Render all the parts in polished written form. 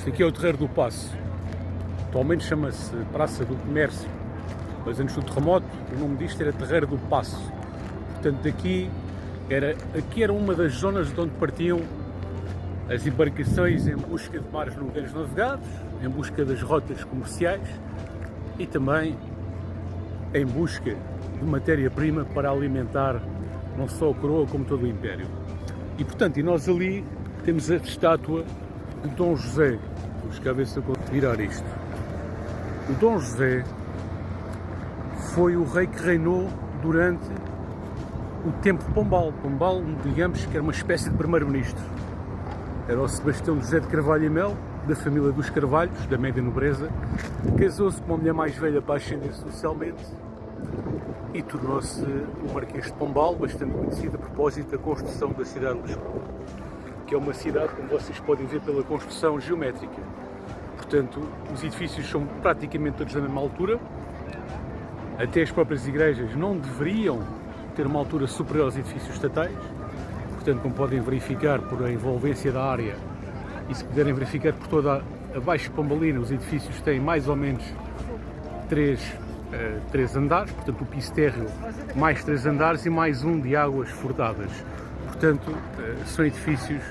Este aqui é o Terreiro do Paço. Atualmente chama-se Praça do Comércio, mas antes do terremoto o nome disto era Terreiro do Paço. Portanto, aqui era uma das zonas de onde partiam as embarcações em busca de mares longos navegados, em busca das rotas comerciais e também em busca de matéria-prima para alimentar não só a coroa como todo o Império. E portanto, nós ali temos a estátua de Dom José. Vamos cá ver se eu consigo virar isto. O Dom José foi o rei que reinou durante o tempo de Pombal. Pombal, digamos que era uma espécie de primeiro-ministro. Era o Sebastião José de Carvalho e Mel, da família dos Carvalhos, da média nobreza. Casou-se com uma mulher mais velha para ascender socialmente e tornou-se o Marquês de Pombal, bastante conhecido a propósito da construção da cidade de Lisboa, que é uma cidade, como vocês podem ver pela construção geométrica. Portanto, os edifícios são praticamente todos da mesma altura. Até as próprias igrejas não deveriam ter uma altura superior aos edifícios estatais. Portanto, como podem verificar por a envolvência da área e se puderem verificar por toda a Baixa Pombalina, os edifícios têm mais ou menos três andares, portanto o piso térreo mais 3 andares e mais um de águas furtadas. Portanto, são edifícios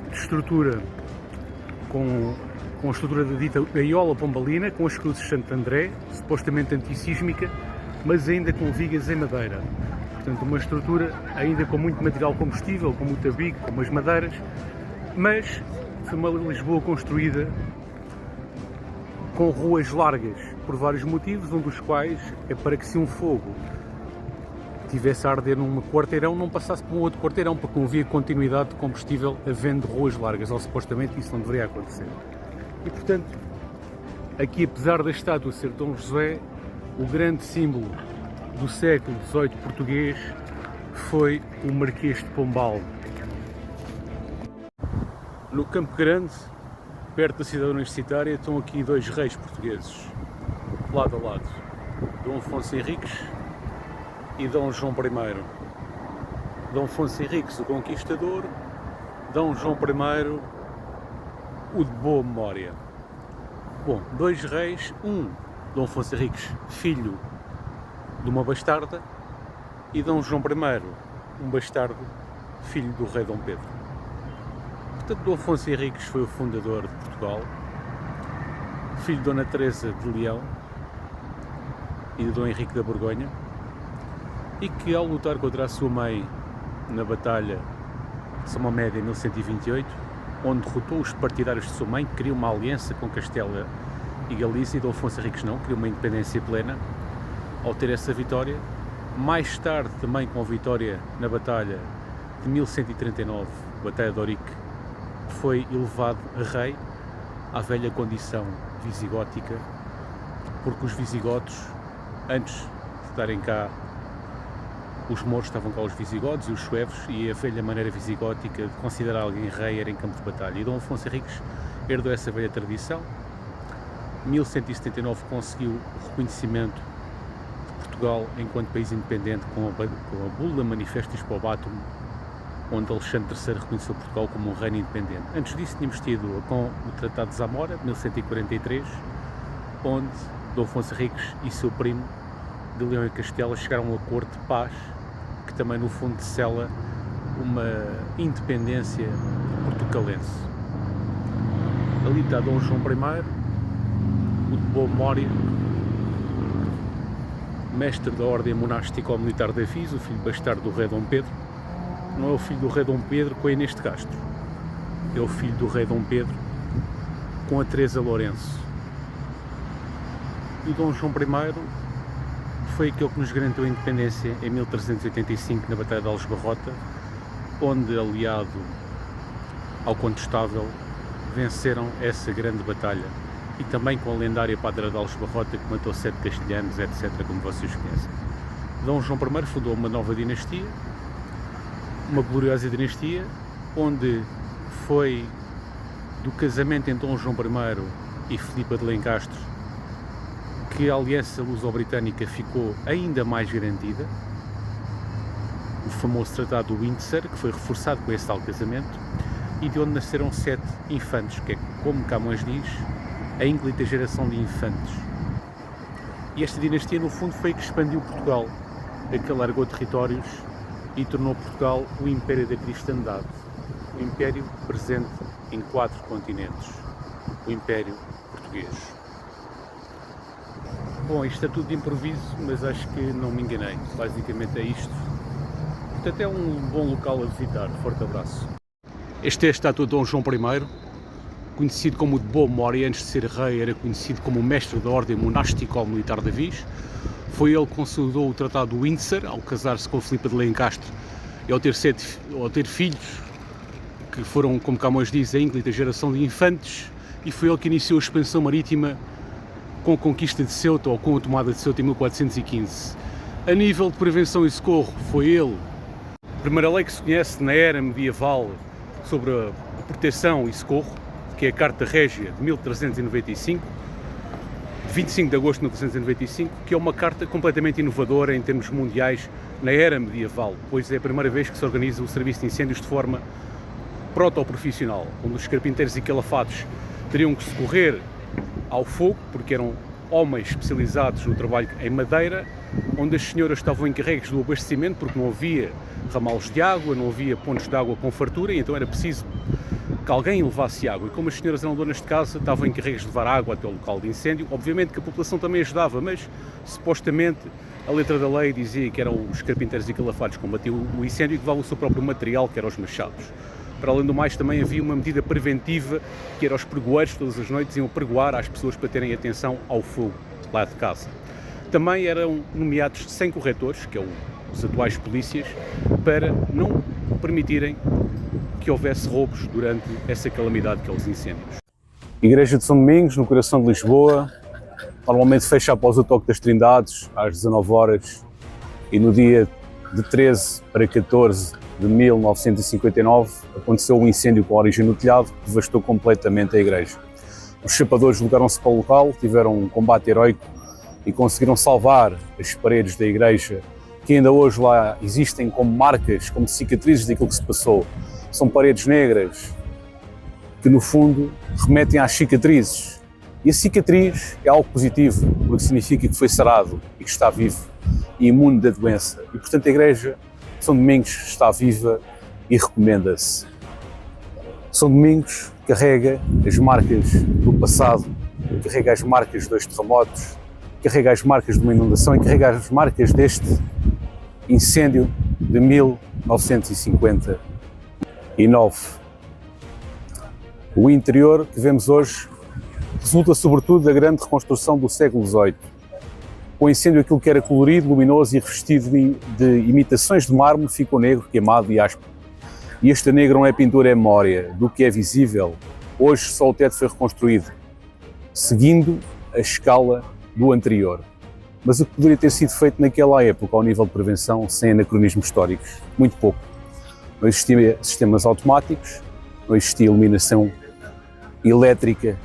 de estrutura com a estrutura da dita gaiola pombalina, com as cruzes de Santo André, supostamente antissísmica, mas ainda com vigas em madeira. Portanto, uma estrutura ainda com muito material combustível, como o tabique, como as madeiras, mas foi uma Lisboa construída com ruas largas, por vários motivos, um dos quais é para que se um fogo tivesse a arder num quarteirão, não passasse por um outro quarteirão, porque não havia continuidade de combustível havendo ruas largas, ou supostamente isso não deveria acontecer. E portanto, aqui apesar da estátua ser Dom José, o grande símbolo do século XVIII português foi o Marquês de Pombal. No Campo Grande, perto da cidade universitária, estão aqui 2 reis portugueses, lado a lado, Dom Afonso Henriques e Dom João I. Dom Afonso Henriques, o Conquistador, Dom João I, o de boa memória. Bom, 2 reis, Dom Afonso Henriques, filho de uma bastarda, e Dom João I, um bastardo, filho do rei Dom Pedro. Portanto, Dom Afonso Henriques foi o fundador de Portugal, filho de Dona Teresa de Leão e de Dom Henrique da Borgonha, e que ao lutar contra a sua mãe na Batalha de São Mamed em 1128, onde derrotou os partidários de sua mãe, que queriam uma aliança com Castela e Galícia, e Dom Afonso Henriques não, queria uma independência plena. Ao ter essa vitória, mais tarde também com a vitória na Batalha de 1139, Batalha de Ourique, foi elevado a rei à velha condição visigótica, porque os visigodos, antes de estarem cá os mouros, estavam cá os visigodos e os suevos, e a velha maneira visigótica de considerar alguém rei era em campo de batalha. E Dom Afonso Henriques herdou essa velha tradição. Em 1179 conseguiu o reconhecimento de Portugal enquanto país independente com a bula Manifestus Probatum, onde Alexandre III reconheceu Portugal como um reino independente. Antes disso tínhamos tido com o Tratado de Zamora, 1143, onde Dom Afonso Henriques e seu primo de Leão e Castela chegaram a um acordo de paz, que também no fundo sela uma independência portucalense. Ali está Dom João I, o de boa memória, mestre da ordem monástico-militar de Aviso, o filho bastardo do rei Dom Pedro. Não é o filho do rei Dom Pedro com a Inês de Castro, é o filho do rei Dom Pedro com a Teresa Lourenço. E o Dom João I foi aquele que nos garantiu a independência em 1385 na Batalha de Aljubarrota, onde, aliado ao Condestável, venceram essa grande batalha, e também com a lendária Padra de Aljubarrota, que matou 7 castelhanos, etc., como vocês conhecem. Dom João I fundou uma nova dinastia, uma gloriosa dinastia, onde foi do casamento entre Dom João I e Filipa de Lencastre que a aliança luso-britânica ficou ainda mais garantida. O famoso Tratado de Windsor, que foi reforçado com esse tal casamento, e de onde nasceram 7 infantes, que é, como Camões diz, a ínclita geração de infantes. E esta dinastia, no fundo, foi a que expandiu Portugal, a que alargou territórios e tornou Portugal o Império da Cristandade, o Império presente em 4 continentes, o Império Português. Bom, isto é tudo de improviso, mas acho que não me enganei, basicamente é isto. Portanto, é um bom local a visitar. Forte abraço. Esta é a estátua de Dom João I, conhecido como de boa memória. Antes de ser rei, era conhecido como o mestre da ordem monástico-militar de Viz. Foi ele que consolidou o Tratado de Windsor, ao casar-se com Filipa de Lencastre e ao ter filhos, que foram, como Camões diz, a ínclita geração de infantes, e foi ele que iniciou a expansão marítima com a conquista de Ceuta, ou com a tomada de Ceuta em 1415. A nível de prevenção e socorro, foi ele a primeira lei que se conhece na era medieval sobre a proteção e socorro, que é a Carta Régia de 1395, 25 de agosto de 1395, que é uma carta completamente inovadora em termos mundiais na era medieval, pois é a primeira vez que se organiza o serviço de incêndios de forma proto-profissional, onde os carpinteiros e calafatos teriam que socorrer ao fogo, porque eram homens especializados no trabalho em madeira, onde as senhoras estavam encarregues do abastecimento, porque não havia ramais de água, não havia pontos de água com fartura, e então era preciso que alguém levasse água. E como as senhoras eram donas de casa, estavam encarregues de levar água até o local de incêndio. Obviamente que a população também ajudava, mas supostamente a letra da lei dizia que eram os carpinteiros e calafatos que combatiam o incêndio e que levavam o seu próprio material, que eram os machados. Para além do mais, também havia uma medida preventiva, que era os pregoeiros, todas as noites iam pregoar às pessoas para terem atenção ao fogo lá de casa. Também eram nomeados 100 corretores, que são os atuais polícias, para não permitirem que houvesse roubos durante essa calamidade que é os incêndios. Igreja de São Domingos, no coração de Lisboa, normalmente fecha após o toque das Trindades, às 19 horas, e no dia de 13 para 14 de 1959 aconteceu um incêndio com origem no telhado que devastou completamente a igreja. Os chapadores deslocaram-se para o local, tiveram um combate heroico e conseguiram salvar as paredes da igreja, que ainda hoje lá existem como marcas, como cicatrizes daquilo que se passou. São paredes negras que, no fundo, remetem às cicatrizes. E a cicatriz é algo positivo, porque significa que foi sarado e que está vivo e imune da doença. E, portanto, a igreja de São Domingos está viva e recomenda-se. São Domingos carrega as marcas do passado, carrega as marcas de 2 terremotos, carrega as marcas de uma inundação e carrega as marcas deste incêndio de 1959. O interior que vemos hoje resulta sobretudo da grande reconstrução do século XVIII. Com o incêndio, aquilo que era colorido, luminoso e revestido de imitações de mármore ficou negro, queimado e áspero. E este negro não é pintura, é memória do que é visível. Hoje só o teto foi reconstruído, seguindo a escala do anterior. Mas o que poderia ter sido feito naquela época, ao nível de prevenção, sem anacronismos históricos? Muito pouco. Não existia sistemas automáticos, não existia iluminação elétrica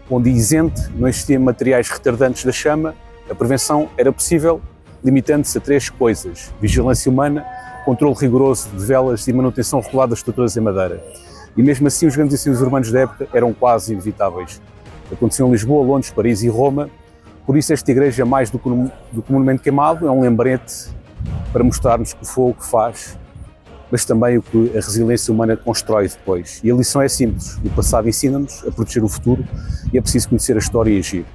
condizente, não existiam materiais retardantes da chama. A prevenção era possível limitando-se a 3 coisas: vigilância humana, controle rigoroso de velas e manutenção regular das estruturas em madeira. E mesmo assim os grandes incêndios urbanos da época eram quase inevitáveis. Aconteciam em Lisboa, Londres, Paris e Roma. Por isso esta igreja, mais do que um monumento queimado, é um lembrete para mostrar-nos que o fogo faz, mas também o que a resiliência humana constrói depois. E a lição é simples: o passado ensina-nos a proteger o futuro e é preciso conhecer a história e agir.